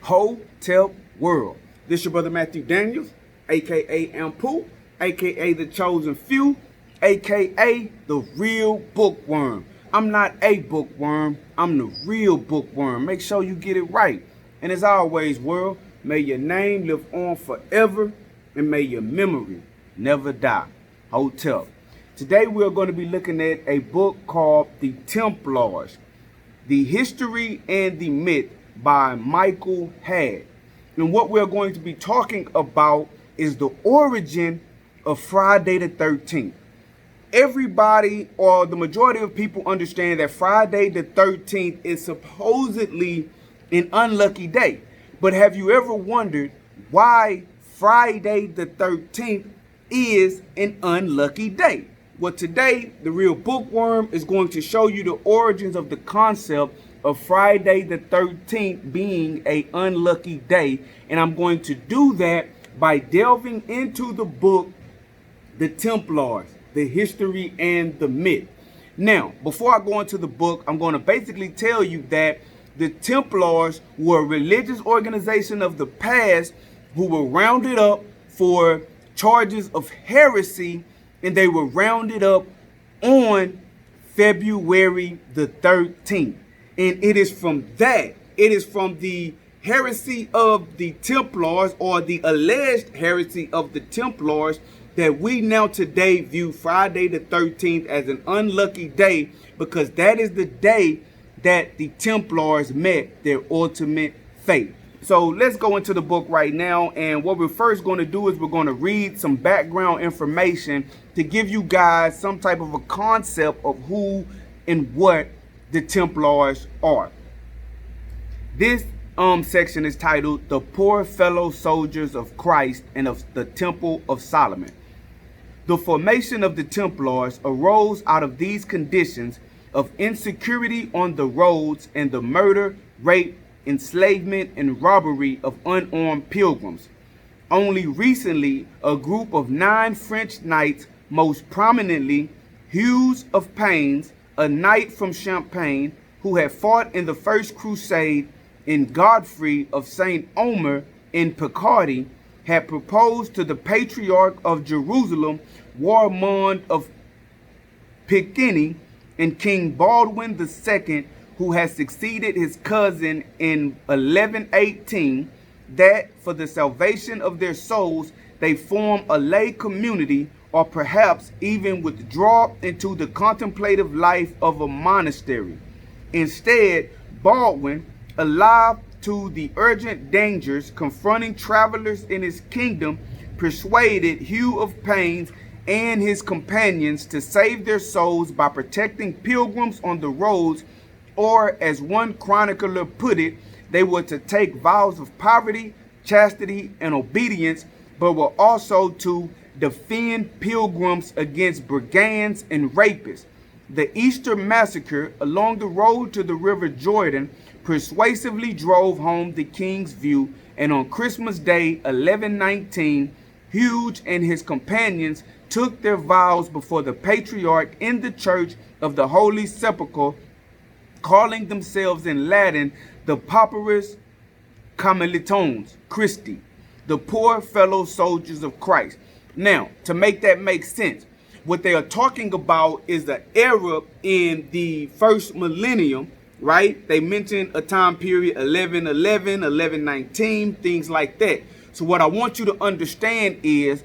Hotel World. This your brother Matthew Daniels, aka Ampu, aka the Chosen Few, aka the Real Bookworm. I'm not a bookworm, I'm the real bookworm. Make sure you get it right. And as always, world, may your name live on forever and may your memory never die. Hotel. Today we're going to be looking at a book called The Templars, The History and the Myth by Michael Hadd. And what we're going to be talking about is the origin of Friday the 13th. Everybody, or the majority of people, understand that Friday the 13th is supposedly an unlucky day. But have you ever wondered why Friday the 13th is an unlucky day? Well, today, the Real Bookworm is going to show you the origins of the concept of Friday the 13th being an unlucky day. And I'm going to do that by delving into the book, The Templars, The History and the Myth. Now, before I go into the book, I'm going to basically tell you that the Templars were a religious organization of the past who were rounded up for charges of heresy, and they were rounded up on February the 13th. And it is from the heresy of the Templars, or the alleged heresy of the Templars, that we now today view Friday the 13th as an unlucky day, because that is the day that the Templars met their ultimate fate. So let's go into the book right now, and what we're first going to do is we're going to read some background information to give you guys some type of a concept of who and what the Templars are. This section is titled The Poor Fellow Soldiers of Christ and of the Temple of Solomon. The formation of the Templars arose out of these conditions of insecurity on the roads and the murder, rape, enslavement, and robbery of unarmed pilgrims. Only recently, a group of 9 French knights, most prominently Hughes of Paynes, a knight from Champagne, who had fought in the First Crusade, and Godfrey of St. Omer in Picardy, had proposed to the Patriarch of Jerusalem, Warmond of Picardy, and King Baldwin II, who had succeeded his cousin in 1118, that for the salvation of their souls they form a lay community, or perhaps even withdraw into the contemplative life of a monastery. Instead, Baldwin, alive to the urgent dangers confronting travelers in his kingdom, persuaded Hugh of Paynes and his companions to save their souls by protecting pilgrims on the roads, or as one chronicler put it, they were to take vows of poverty, chastity, and obedience, but were also to defend pilgrims against brigands and rapists. The Easter massacre along the road to the River Jordan persuasively drove home the king's view, and on Christmas Day 1119, Hughes and his companions took their vows before the Patriarch in the Church of the Holy Sepulchre, calling themselves in Latin the Pauperes Carmelitones Christi, the poor fellow soldiers of Christ. Now, to make that make sense, what they are talking about is the era in the first millennium, right? They mentioned a time period 1111, 1119, things like that. So what I want you to understand is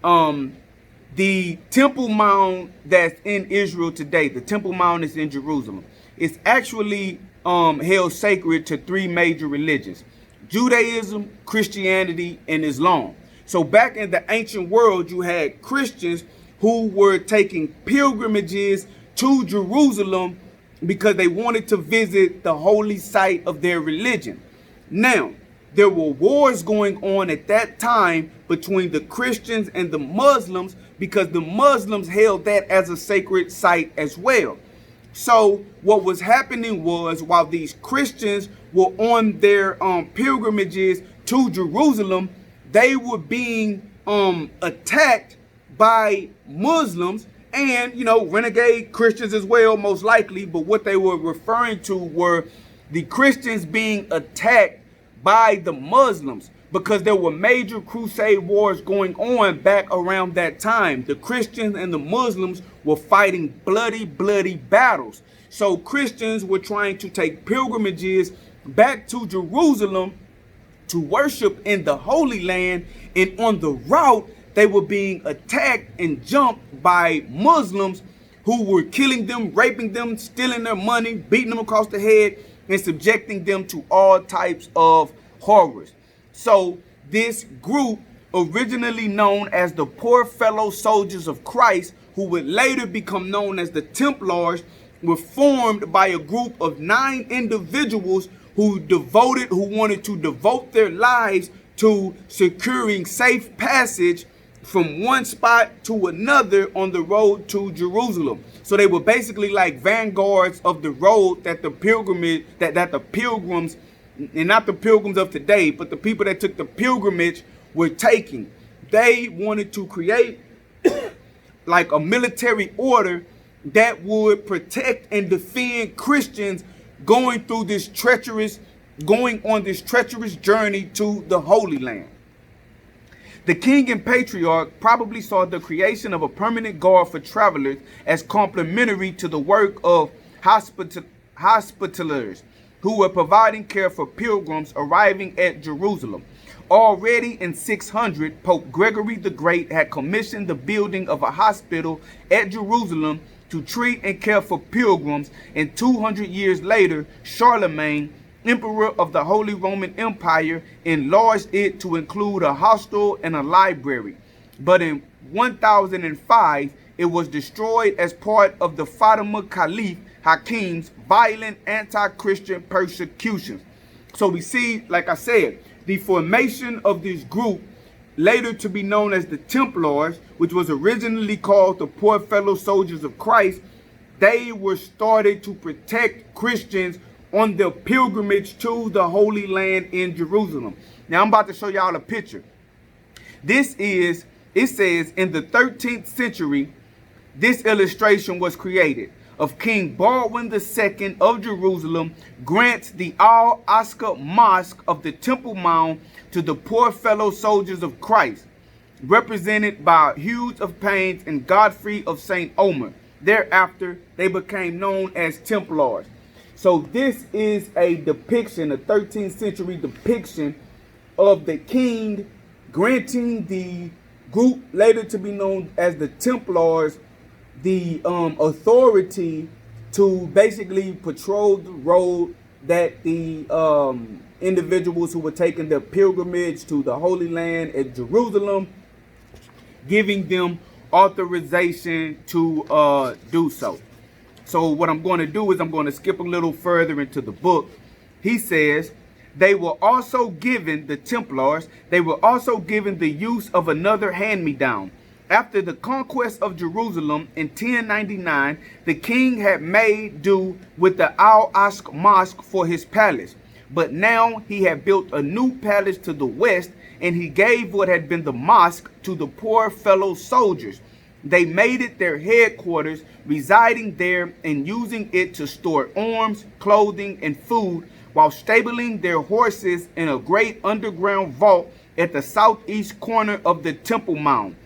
the Temple Mount that's in Israel today, the Temple Mount is in Jerusalem. It's actually held sacred to 3 major religions: Judaism, Christianity, and Islam. So back in the ancient world, you had Christians who were taking pilgrimages to Jerusalem because they wanted to visit the holy site of their religion. Now, there were wars going on at that time between the Christians and the Muslims, because the Muslims held that as a sacred site as well. So what was happening was, while these Christians were on their pilgrimages to Jerusalem, they were being attacked by Muslims and, renegade Christians as well, most likely. But what they were referring to were the Christians being attacked by the Muslims, because there were major crusade wars going on back around that time. The Christians and the Muslims were fighting bloody battles. So Christians were trying to take pilgrimages back to Jerusalem to worship in the Holy Land, and on the route they were being attacked and jumped by Muslims who were killing them, raping them, stealing their money, beating them across the head, and subjecting them to all types of horrors. So this group, originally known as the Poor Fellow Soldiers of Christ, who would later become known as the Templars, were formed by a group of 9 individuals who wanted to devote their lives to securing safe passage from one spot to another on the road to Jerusalem. So they were basically like vanguards of the road that the pilgrims, and not the pilgrims of today, but the people that took the pilgrimage were taking. They wanted to create like a military order that would protect and defend Christians going on this treacherous journey to the Holy Land. The king and patriarch probably saw the creation of a permanent guard for travelers as complementary to the work of hospitalers who were providing care for pilgrims arriving at Jerusalem. Already in 600, Pope Gregory the Great had commissioned the building of a hospital at Jerusalem to treat and care for pilgrims, and 200 years later, Charlemagne, Emperor of the Holy Roman Empire, enlarged it to include a hostel and a library. But in 1005, it was destroyed as part of the Fatima Caliph Hakim's violent anti-Christian persecutions. So we see, like I said, the formation of this group, later to be known as the Templars, which was originally called the Poor Fellow Soldiers of Christ. They were started to protect Christians on their pilgrimage to the Holy Land in Jerusalem. Now I'm about to show y'all a picture. It says in the 13th century, this illustration was created of King Baldwin II of Jerusalem grants the Al-Aqsa Mosque of the Temple Mount to the Poor Fellow Soldiers of Christ, represented by Hughes of Paynes and Godfrey of St. Omer. Thereafter, they became known as Templars. So this is a depiction, a 13th century depiction of the king granting the group later to be known as the Templars the authority to basically patrol the road that the individuals who were taking their pilgrimage to the Holy Land at Jerusalem, giving them authorization to do so. So what I'm going to do is I'm going to skip a little further into the book. He says, they were also given, the Templars, they were also given the use of another hand-me-down. After the conquest of Jerusalem in 1099, the king had made do with the Al-Aqsa Mosque for his palace. But now he had built a new palace to the west, and he gave what had been the mosque to the Poor Fellow Soldiers. They made it their headquarters, residing there and using it to store arms, clothing, and food, while stabling their horses in a great underground vault at the southeast corner of the Temple Mount.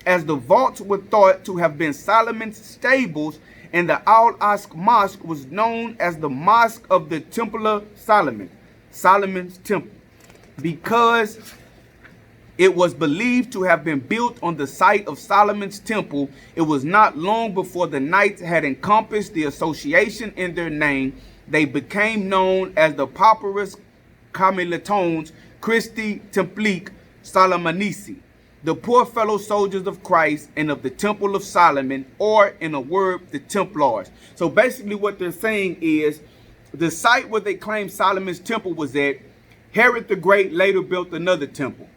As the vaults were thought to have been Solomon's stables, and the Al-Aqsa Mosque was known as the Mosque of the Templar Solomon, Solomon's Temple, because it was believed to have been built on the site of Solomon's Temple. It was not long before the Knights had encompassed the association in their name. They became known as the Pauperis Carmelitones Christi Templique Solomonici, the Poor Fellow Soldiers of Christ and of the Temple of Solomon, or in a word, the Templars. So basically what they're saying is the site where they claim Solomon's temple was at, Herod the Great later built another temple.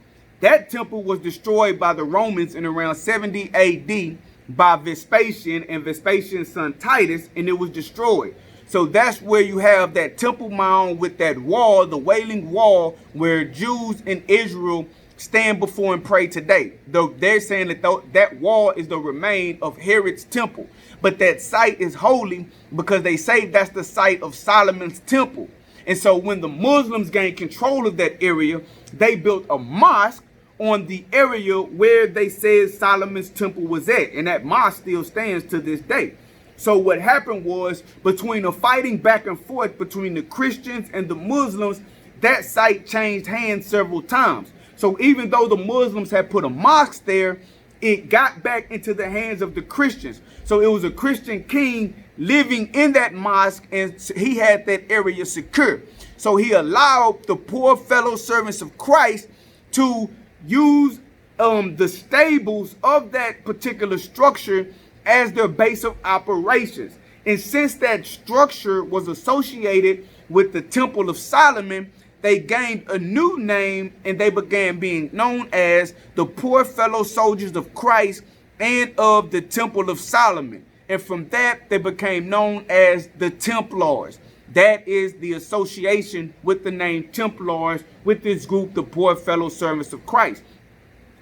That temple was destroyed by the Romans in around 70 AD by Vespasian and Vespasian's son Titus, and it was destroyed. So that's where you have that Temple Mount with that wall, the Wailing Wall, where Jews in Israel stand before and pray today. Though they're saying that that wall is the remain of Herod's temple. But that site is holy because they say that's the site of Solomon's temple. And so when the Muslims gained control of that area, they built a mosque on the area where they said Solomon's temple was at. And that mosque still stands to this day. So what happened was, between a fighting back and forth between the Christians and the Muslims, that site changed hands several times. So even though the Muslims had put a mosque there, it got back into the hands of the Christians. So it was a Christian king living in that mosque, and he had that area secure. So he allowed the poor fellow servants of Christ to use the stables of that particular structure as their base of operations. And since that structure was associated with the Temple of Solomon, they gained a new name, and they began being known as the Poor Fellow Soldiers of Christ and of the Temple of Solomon. And from that, they became known as the Templars. That is the association with the name Templars with this group, the Poor Fellow Servants of Christ.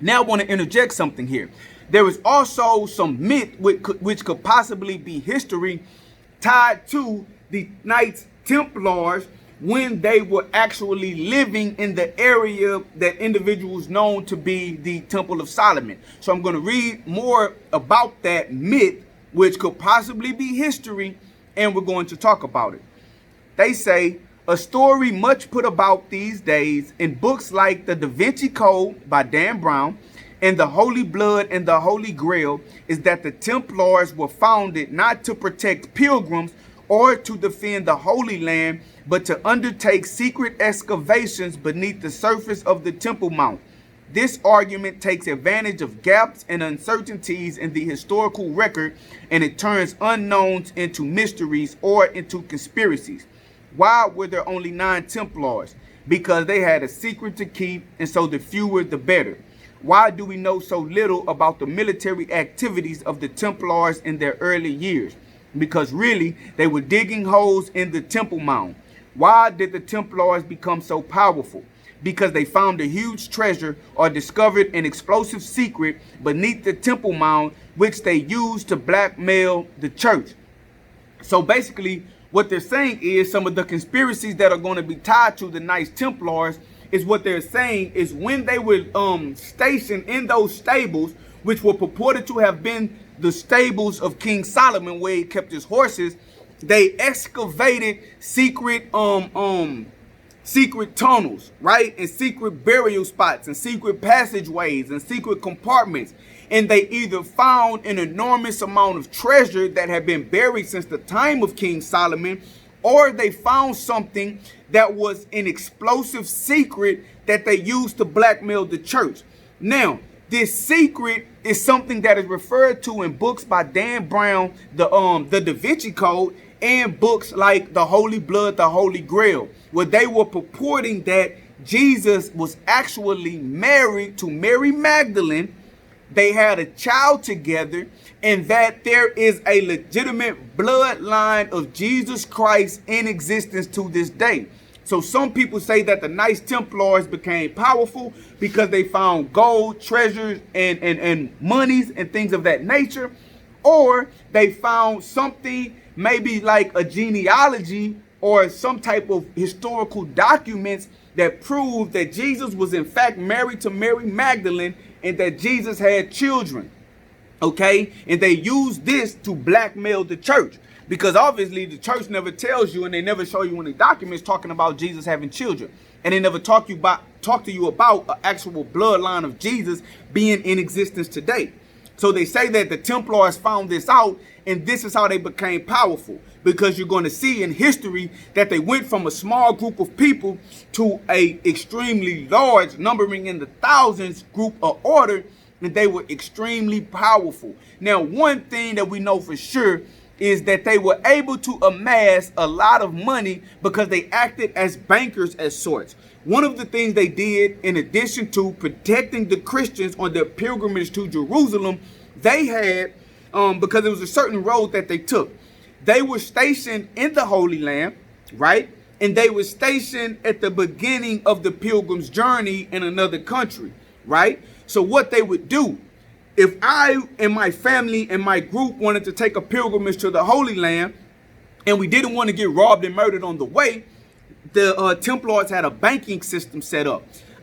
Now I want to interject something here. There is also some myth which could possibly be history tied to the Knights Templars when they were actually living in the area that individuals known to be the Temple of Solomon. So I'm going to read more about that myth, which could possibly be history, and we're going to talk about it. They say, a story much put about these days in books like the Da Vinci Code by Dan Brown and the Holy Blood and the Holy Grail is that the Templars were founded not to protect pilgrims or to defend the Holy Land, but to undertake secret excavations beneath the surface of the Temple Mount. This argument takes advantage of gaps and uncertainties in the historical record, and it turns unknowns into mysteries or into conspiracies. Why were there only 9 Templars? Because they had a secret to keep, and so the fewer the better. Why do we know so little about the military activities of the Templars in their early years? Because really, they were digging holes in the Temple Mount. Why did the Templars become so powerful? Because they found a huge treasure or discovered an explosive secret beneath the Temple Mount, which they used to blackmail the church. So basically, what they're saying is some of the conspiracies that are going to be tied to the Knights Templars is what they're saying is when they were stationed in those stables, which were purported to have been the stables of King Solomon, where he kept his horses, they excavated secret tunnels, right? And secret burial spots and secret passageways and secret compartments. And they either found an enormous amount of treasure that had been buried since the time of King Solomon, or they found something that was an explosive secret that they used to blackmail the church. Now, this secret is something that is referred to in books by Dan Brown, the Da Vinci Code, and books like the Holy Blood, the Holy Grail, where they were purporting that Jesus was actually married to Mary Magdalene. They had a child together, and that there is a legitimate bloodline of Jesus Christ in existence to this day. So some people say that the Knights Templars became powerful because they found gold, treasures, and monies and things of that nature. Or they found something maybe like a genealogy or some type of historical documents that prove that Jesus was in fact married to Mary Magdalene and that Jesus had children. Okay? And they used this to blackmail the church. Because obviously the church never tells you, and they never show you any documents talking about Jesus having children. And they never talk to you about an actual bloodline of Jesus being in existence today. So they say that the Templars found this out, and this is how they became powerful. Because you're going to see in history that they went from a small group of people to a extremely large, numbering in the thousands, group or order, and they were extremely powerful. Now, one thing that we know for sure is that they were able to amass a lot of money because they acted as bankers as sorts. One of the things they did, in addition to protecting the Christians on their pilgrimage to Jerusalem, they had, because it was a certain road that they took, they were stationed in the Holy Land, right? And they were stationed at the beginning of the pilgrim's journey in another country, right? So what they would do, if I and my family and my group wanted to take a pilgrimage to the Holy Land and we didn't want to get robbed and murdered on the way, the Templars had a banking system set up.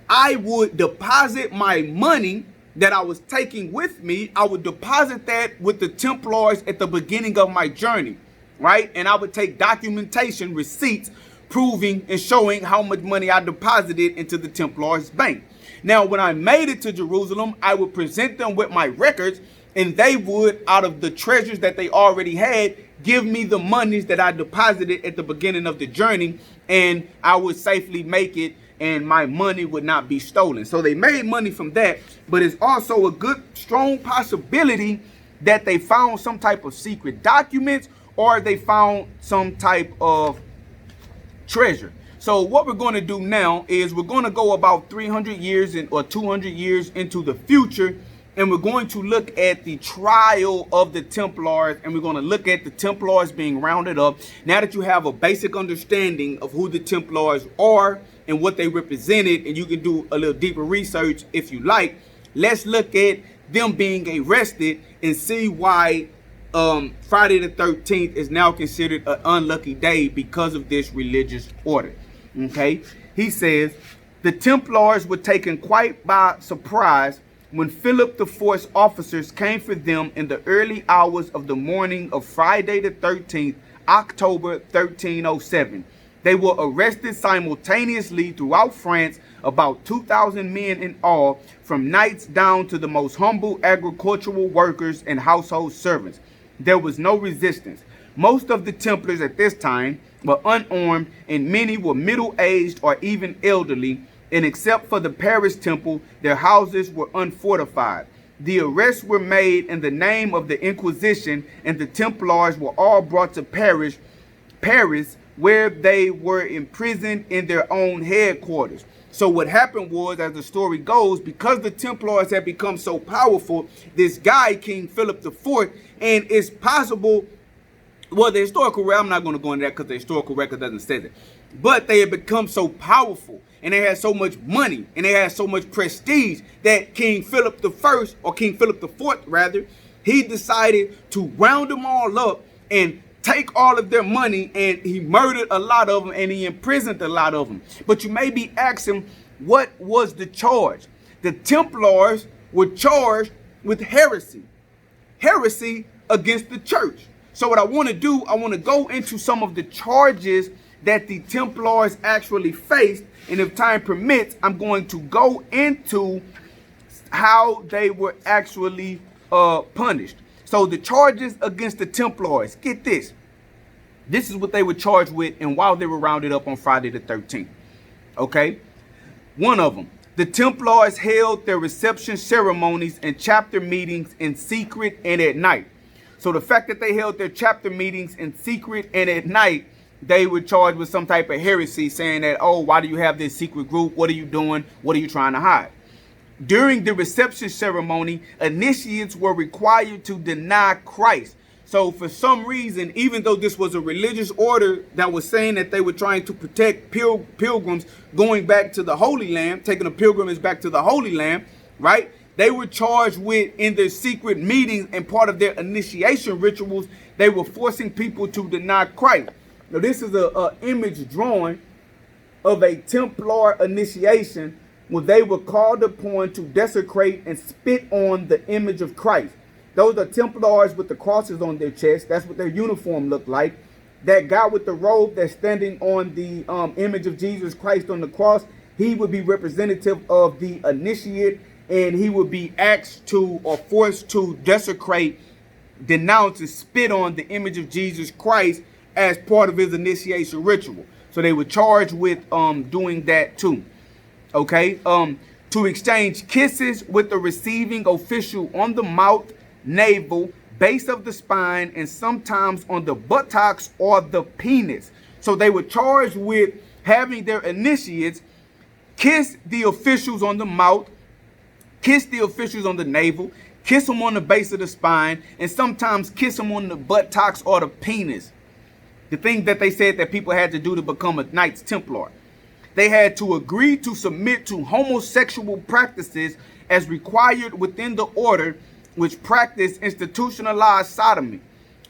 I would deposit my money that I was taking with me. I would deposit that with the Templars at the beginning of my journey, right? And I would take documentation, receipts, proving and showing how much money I deposited into the Templars bank. Now, when I made it to Jerusalem, I would present them with my records, and they would, out of the treasures that they already had, give me the monies that I deposited at the beginning of the journey, and I would safely make it, and my money would not be stolen. So they made money from that, but it's also a good, strong possibility that they found some type of secret documents, or they found some type of treasure. So what we're going to do now is we're going to go about 300 years or 200 years into the future, and we're going to look at the trial of the Templars, and we're going to look at the Templars being rounded up. Now that you have a basic understanding of who the Templars are and what they represented, and you can do a little deeper research if you like, let's look at them being arrested and see why Friday the 13th is now considered an unlucky day because of this religious order. Okay, he says, the Templars were taken quite by surprise when Philip IV's officers came for them in the early hours of the morning of Friday the 13th, October 1307. They were arrested simultaneously throughout France, about 2,000 men in all, from knights down to the most humble agricultural workers and household servants. There was no resistance. Most of the Templars at this time were unarmed, and many were middle-aged or even elderly, and except for the Paris temple, their houses were unfortified. The arrests were made in the name of the Inquisition, and the Templars were all brought to Paris, where they were imprisoned in their own headquarters. So what happened was, as the story goes, because the Templars had become so powerful, this guy, King Philip IV, and it's possible, well, the historical record, I'm not going to go into that because the historical record doesn't say that, but they had become so powerful, and they had so much money, and they had so much prestige, that King Philip I, or King Philip IV rather, he decided to round them all up and take all of their money, and he murdered a lot of them, and he imprisoned a lot of them. But you may be asking, what was the charge? The Templars were charged with heresy against the church. So what I want to do, I want to go into some of the charges that the Templars actually faced, and if time permits, I'm going to go into how they were actually punished. So the charges against the Templars, get this. This is what they were charged with, and while they were rounded up on Friday the 13th. Okay? One of them. The Templars held their reception ceremonies and chapter meetings in secret and at night. So the fact that they held their chapter meetings in secret and at night, they were charged with some type of heresy, saying that, oh, why do you have this secret group? What are you doing? What are you trying to hide? During the reception ceremony, initiates were required to deny Christ. So for some reason, even though this was a religious order that was saying that they were trying to protect pilgrims going back to the Holy Land, taking a pilgrimage back to the Holy Land, right? They were charged with, in their secret meetings and part of their initiation rituals, they were forcing people to deny Christ. Now this is a image drawing of a Templar initiation where they were called upon to desecrate and spit on the image of Christ. Those are Templars with the crosses on their chest. That's what their uniform looked like. That guy with the robe that's standing on the image of Jesus Christ on the cross, he would be representative of the initiate, and he would be asked to or forced to desecrate, denounce, and spit on the image of Jesus Christ as part of his initiation ritual. So they were charged with doing that too. Okay, to exchange kisses with the receiving official on the mouth, navel, base of the spine, and sometimes on the buttocks or the penis. So they were charged with having their initiates kiss the officials on the mouth, kiss the officials on the navel, kiss them on the base of the spine, and sometimes kiss them on the buttocks or the penis. The thing that they said that people had to do to become a Knights Templar. They had to agree to submit to homosexual practices as required within the order, which practiced institutionalized sodomy.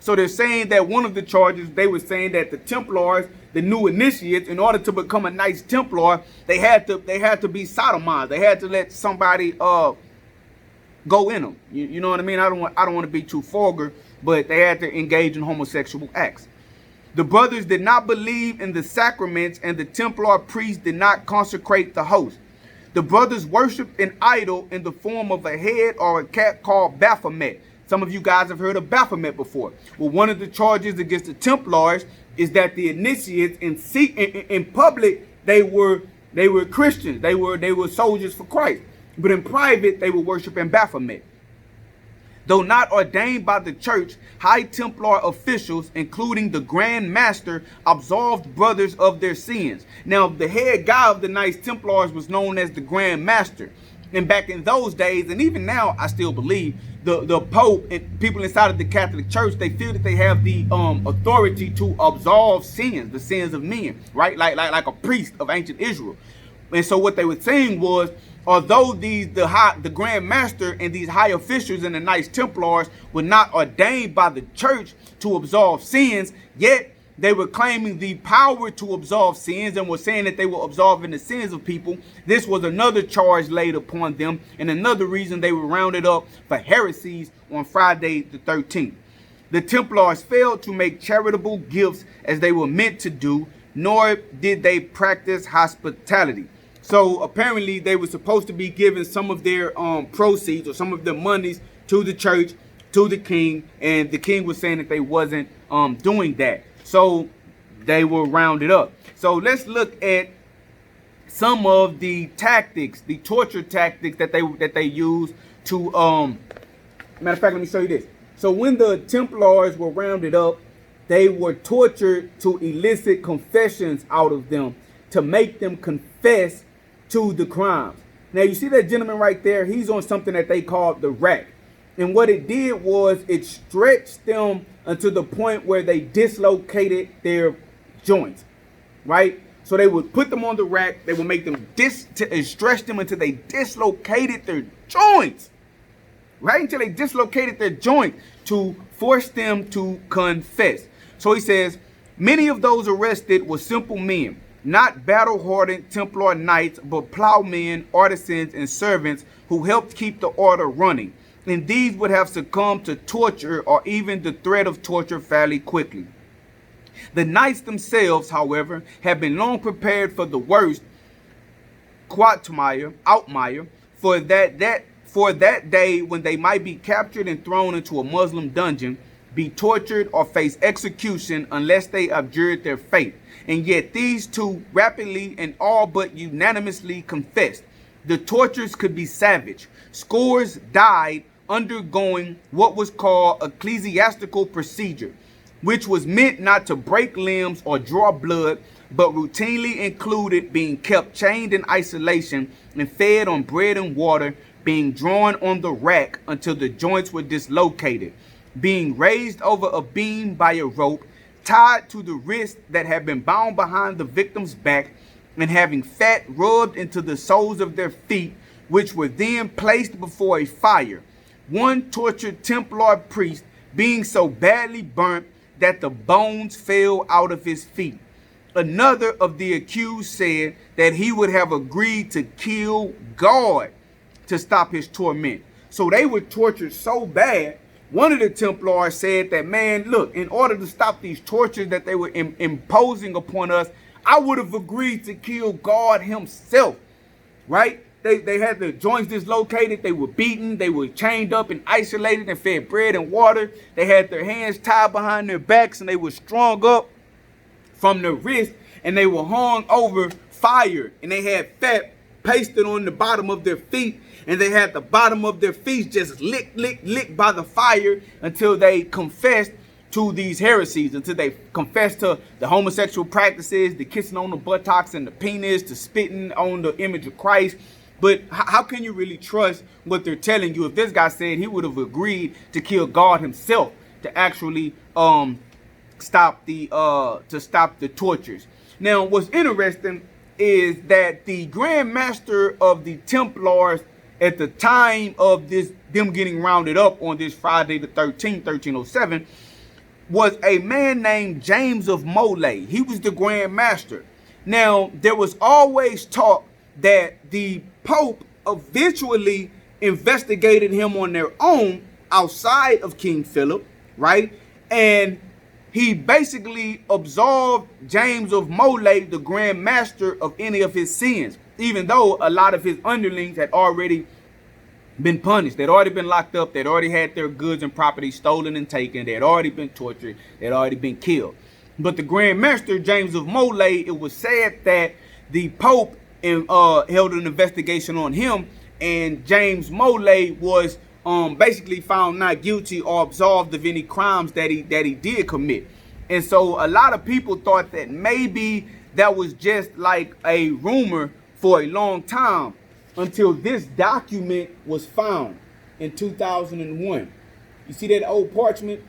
So they're saying that one of the charges, they were saying that the Templars, the new initiates, in order to become a Knights Templar, they had to be sodomized. They had to let somebody go in them. You know what I mean? I don't want to be too vulgar, but they had to engage in homosexual acts. The brothers did not believe in the sacraments, and the Templar priests did not consecrate the host. The brothers worshipped an idol in the form of a head or a cat called Baphomet. Some of you guys have heard of Baphomet before. Well, one of the charges against the Templars is that the initiates in public, they were Christians. They were soldiers for Christ. But in private, they were worshiping Baphomet. Though not ordained by the church, high Templar officials, including the Grand Master, absolved brothers of their sins. Now, the head guy of the Knights Templars was known as the Grand Master. And back in those days, and even now, I still believe, the Pope and people inside of the Catholic Church, they feel that they have the authority to absolve sins, the sins of men, right? Like a priest of ancient Israel. And so what they were saying was, although the Grand Master and these high officials in the Knights Templars were not ordained by the church to absolve sins, yet they were claiming the power to absolve sins and were saying that they were absolving the sins of people. This was another charge laid upon them, and another reason they were rounded up for heresies on Friday the 13th. The Templars failed to make charitable gifts as they were meant to do, nor did they practice hospitality. So apparently they were supposed to be giving some of their proceeds or some of their monies to the church, to the king, and the king was saying that they wasn't doing that. So they were rounded up. So let's look at some of the tactics, the torture tactics that they used to matter of fact, let me show you this. So when the Templars were rounded up, they were tortured to elicit confessions out of them, to make them confess to the crimes. Now you see that gentleman right there, he's on something that they called the rack. And what it did was it stretched them until the point where they dislocated their joints, right? So they would put them on the rack, they would make them stretch them until they dislocated their joints, right? Until they dislocated their joint to force them to confess. So he says, many of those arrested were simple men, not battle-hardened Templar knights, but plowmen, artisans, and servants who helped keep the order running. And these would have succumbed to torture or even the threat of torture fairly quickly. The knights themselves, however, had been long prepared for the worst, outmire, for that day when they might be captured and thrown into a Muslim dungeon, be tortured or face execution unless they abjured their faith. And yet these two rapidly and all but unanimously confessed. The tortures could be savage. Scores died undergoing what was called ecclesiastical procedure, which was meant not to break limbs or draw blood, but routinely included being kept chained in isolation and fed on bread and water, being drawn on the rack until the joints were dislocated, being raised over a beam by a rope, tied to the wrist that had been bound behind the victim's back, and having fat rubbed into the soles of their feet, which were then placed before a fire. One tortured Templar priest being so badly burnt that the bones fell out of his feet. Another of the accused said that he would have agreed to kill God to stop his torment. So they were tortured so bad. One of the Templars said that, man, look, in order to stop these tortures that they were imposing upon us, I would have agreed to kill God himself, right? They had their joints dislocated, they were beaten, they were chained up and isolated and fed bread and water. They had their hands tied behind their backs and they were strung up from their wrists and they were hung over fire. And they had fat pasted on the bottom of their feet, and they had the bottom of their feet just licked by the fire until they confessed to these heresies, until they confessed to the homosexual practices, the kissing on the buttocks and the penis, the spitting on the image of Christ. But how can you really trust what they're telling you if this guy said he would have agreed to kill God himself to actually stop the tortures? Now, what's interesting is that the Grand Master of the Templars at the time of them getting rounded up on this Friday the 13th, 1307, was a man named James of Molay. He was the Grand Master. Now, there was always talk that the Pope eventually investigated him on their own outside of King Philip, right? And he basically absolved James of Molay, the Grand Master, of any of his sins, even though a lot of his underlings had already been punished. They'd already been locked up. They'd already had their goods and property stolen and taken. They had already been tortured. They'd already been killed. But the Grand Master, James of Molay, it was said that the Pope held an investigation on him, and James Molay was basically found not guilty or absolved of any crimes that he did commit. And so a lot of people thought that maybe that was just like a rumor for a long time, until this document was found in 2001. You see that old parchment,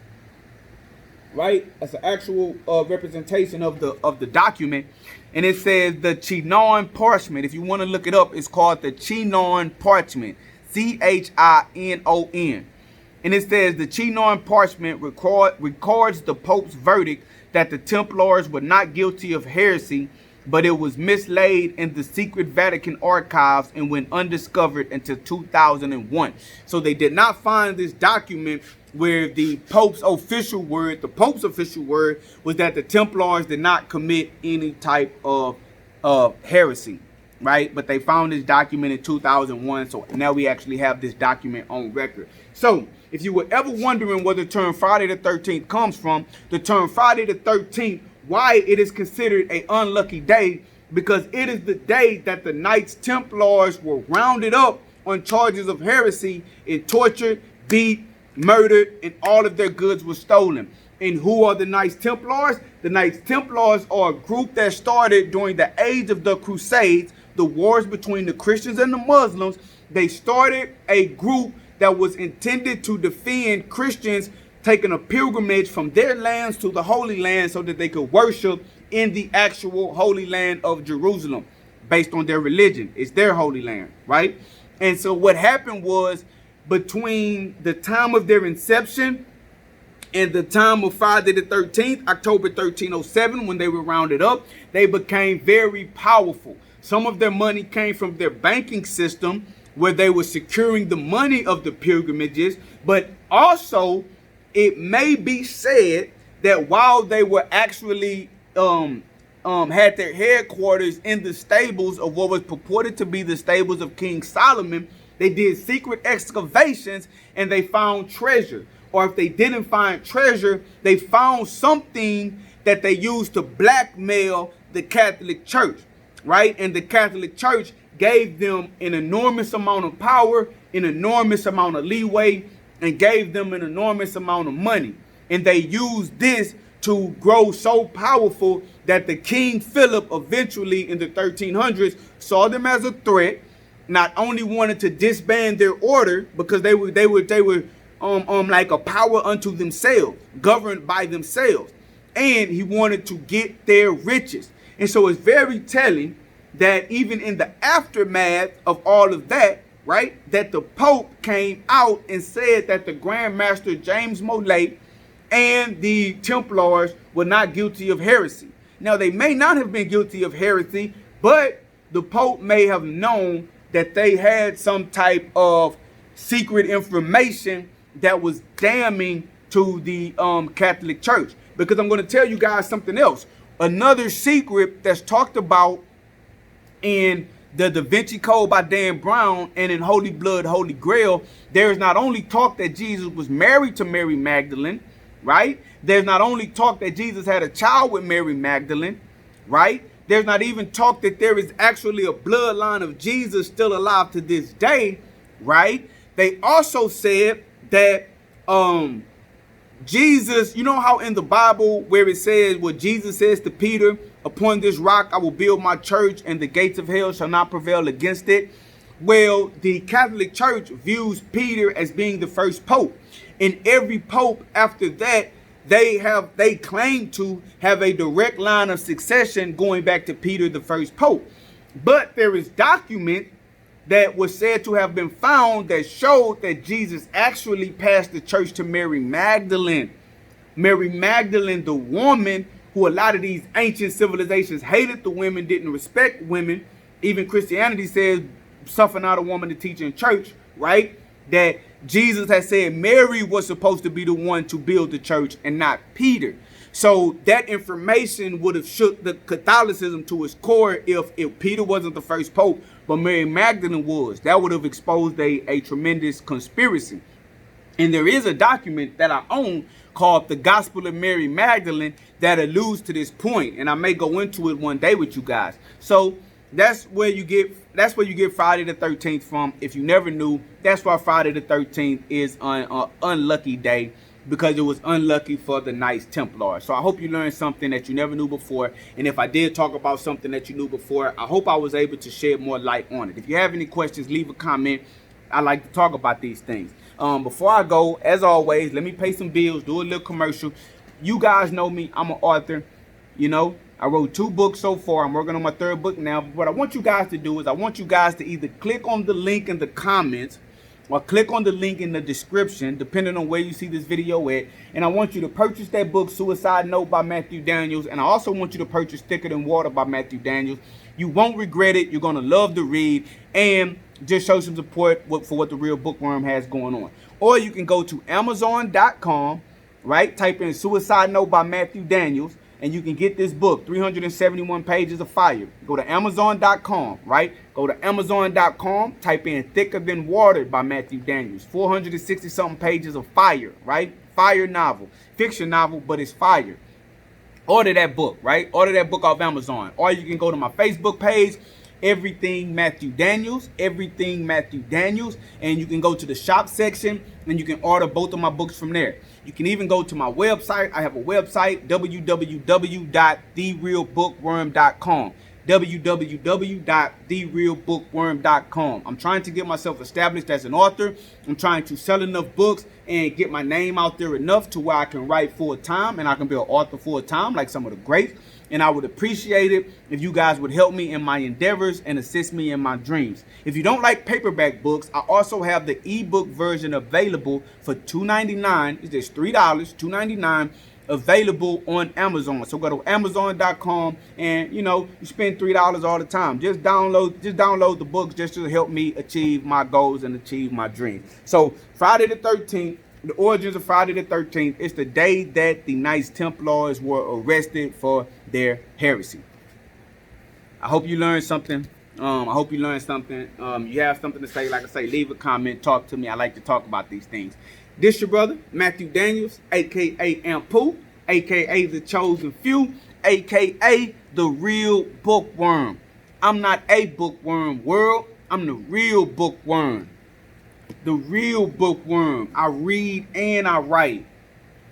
right? That's an actual representation of the document, and it says the Chinon parchment. If you want to look it up, it's called the Chinon parchment, Chinon, and it says the Chinon parchment records the Pope's verdict that the Templars were not guilty of heresy, but it was mislaid in the secret Vatican archives and went undiscovered until 2001. So they did not find this document where the Pope's official word was that the Templars did not commit any type of heresy, right? But they found this document in 2001, so now we actually have this document on record. So if you were ever wondering where the term Friday the 13th comes from, the term Friday the 13th, why it is considered an unlucky day, because it is the day that the Knights Templars were rounded up on charges of heresy and tortured, beat, murdered, and all of their goods were stolen. And who are the Knights Templars? The Knights Templars are a group that started during the age of the Crusades, the wars between the Christians and the Muslims. They started a group that was intended to defend Christians taking a pilgrimage from their lands to the Holy Land so that they could worship in the actual Holy Land of Jerusalem based on their religion. It's their Holy Land, right? And so what happened was, between the time of their inception and the time of Friday the 13th, October 1307, when they were rounded up, they became very powerful. Some of their money came from their banking system, where they were securing the money of the pilgrimages, but also it may be said that while they were actually had their headquarters in the stables of what was purported to be the stables of King Solomon, they did secret excavations and they found treasure. Or if they didn't find treasure, they found something that they used to blackmail the Catholic Church, right? And the Catholic Church gave them an enormous amount of power, an enormous amount of leeway, and gave them an enormous amount of money. And they used this to grow so powerful that the King Philip eventually in the 1300s saw them as a threat, not only wanted to disband their order because they were like a power unto themselves, governed by themselves, and he wanted to get their riches. And so it's very telling that even in the aftermath of all of that, right, that the Pope came out and said that the Grand Master James Molay and the Templars were not guilty of heresy. Now, they may not have been guilty of heresy, but the Pope may have known that they had some type of secret information that was damning to the Catholic Church. Because I'm going to tell you guys something else. Another secret that's talked about in the Da Vinci Code by Dan Brown and in Holy Blood, Holy Grail, there is not only talk that Jesus was married to Mary Magdalene, right? There's not only talk that Jesus had a child with Mary Magdalene, right? There's not even talk that there is actually a bloodline of Jesus still alive to this day, right? They also said that Jesus, you know how in the Bible where it says what Jesus says to Peter, upon this rock I will build my church and the gates of hell shall not prevail against it. Well, the Catholic Church views Peter as being the first pope. And every pope after that, they claim to have a direct line of succession going back to Peter, the first pope. But there is document that was said to have been found that showed that Jesus actually passed the church to Mary Magdalene. Mary Magdalene, the woman who a lot of these ancient civilizations hated the women, didn't respect women. Even Christianity says, suffer not a woman to teach in church, right? That Jesus has said Mary was supposed to be the one to build the church and not Peter. So that information would have shook the Catholicism to its core if Peter wasn't the first pope, but Mary Magdalene was. That would have exposed a tremendous conspiracy. And there is a document that I own called The Gospel of Mary Magdalene that alludes to this point, and I may go into it one day with you guys. So that's where you get Friday the 13th from. If you never knew, that's why Friday the 13th is an unlucky day, because it was unlucky for the Knights Templar. So I hope you learned something that you never knew before. And if I did talk about something that you knew before, I hope I was able to shed more light on it. If you have any questions, leave a comment. I like to talk about these things. Before I go, as always, let me pay some bills, do a little commercial. You guys know me. I'm an author. You know, I wrote 2 books so far. I'm working on my 3rd book now. What I want you guys to do is I want you guys to either click on the link in the comments or click on the link in the description, depending on where you see this video at. And I want you to purchase that book, Suicide Note by Matthew Daniels. And I also want you to purchase Thicker Than Water by Matthew Daniels. You won't regret it. You're going to love to read and just show some support for what the Real Bookworm has going on. Or you can go to Amazon.com, right? Type in Suicide Note by Matthew Daniels, and you can get this book, 371 pages of fire. Go to Amazon.com, right? Go to Amazon.com, type in Thicker Than Water by Matthew Daniels. 460-something pages of fire, right? Fire novel. Fiction novel, but it's fire. Order that book, right? Order that book off Amazon. Or you can go to my Facebook page, Everything Matthew Daniels, Everything Matthew Daniels, and you can go to the shop section and you can order both of my books from there. You can even go to my website. I have a website, www.therealbookworm.com. www.therealbookworm.com. I'm trying to get myself established as an author. I'm trying to sell enough books and get my name out there enough to where I can write full time and I can be an author full time like some of the greats. And I would appreciate it if you guys would help me in my endeavors and assist me in my dreams. If you don't like paperback books, I also have the ebook version available for $2.99. It's just $3, $2.99, available on Amazon. So go to Amazon.com and you spend $3 all the time. Just download the books just to help me achieve my goals and achieve my dreams. So Friday the 13th. The origins of Friday the 13th is the day that the Knights Templars were arrested for their heresy. I hope you learned something. You have something to say, like I say, leave a comment, talk to me. I like to talk about these things. This your brother, Matthew Daniels, a.k.a. Ampu, a.k.a. The Chosen Few, a.k.a. The Real Bookworm. I'm not a bookworm, world. I'm the real bookworm. The Real Bookworm. I read and I write.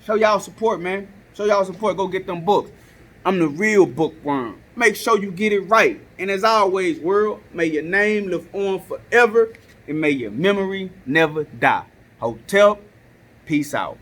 Show y'all support, man. Show y'all support. Go get them books. I'm the Real Bookworm. Make sure you get it right. And as always, world, may your name live on forever and may your memory never die. Hotel, peace out.